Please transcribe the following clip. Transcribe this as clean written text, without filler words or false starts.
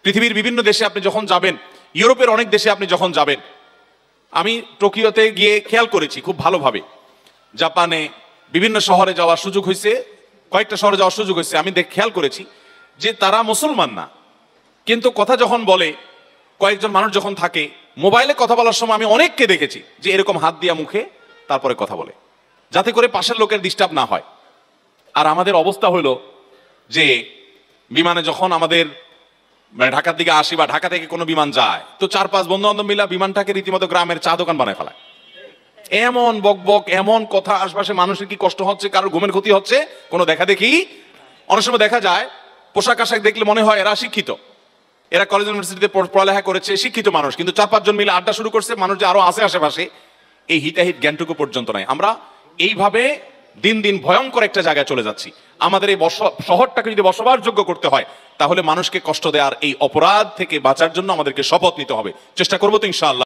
পৃথিবীর বিভিন্ন দেশে আপনি যখন যাবেন, ইউরোপের অনেক দেশে আপনি যখন যাবেন, আমি টোকিওতে গিয়ে খেয়াল করেছি খুব ভালোভাবে, জাপানে বিভিন্ন শহরে যাওয়ার সুযোগ হয়েছে, কয়েকটা শহরে যাওয়ার সুযোগ হয়েছে, আমি খেয়াল করেছি যে তারা মুসলমান না, কিন্তু কথা যখন বলে, কয়েকজন মানুষ যখন থাকে মোবাইলে কথা বলার সময় আমি অনেককে দেখেছি যে এরকম হাত দিয়া মুখে তারপরে কথা বলে, যাতে করে পাশের লোকের ডিস্টার্ব না হয়। আর আমাদের অবস্থা হলো যে বিমানে যখন আমাদের ঢাকার দিকে আসি বা ঢাকা থেকে কোনো বিমান যায়, তো 4-5 বন্ধু বান্ধব মিলা বিমানটাকে রীতিমতো গ্রামের চা দোকান বানায় ফেলায়। এমন বকবক, এমন কথা, আশপাশে মানুষের কি কষ্ট হচ্ছে, কারোর ঘুমের ক্ষতি হচ্ছে, কোনো দেখা দেখি। অনেক সময় দেখা যায় পোশাক আশাক দেখলে মনে হয় এরা শিক্ষিত, এরা কলেজ ইউনিভার্সিটিতে পড়ালেখা করেছে, শিক্ষিত মানুষ, কিন্তু 4-5 জন মিলে আড্ডা শুরু করছে, মানুষ যে আরো আছে আশেপাশে, এই হিতাহিত জ্ঞানটুকু পর্যন্ত নাই। আমরা এইভাবে দিন দিন ভয়ঙ্কর একটা জায়গায় চলে যাচ্ছি। আমাদের এই শহরটাকে যদি বসবাসযোগ্য করতে হয়, তাহলে মানুষকে কষ্ট দেওয়ার এই অপরাধ থেকে বাঁচার জন্য আমাদেরকে শপথ নিতে হবে। চেষ্টা করবো তো ইনশাআল্লাহ।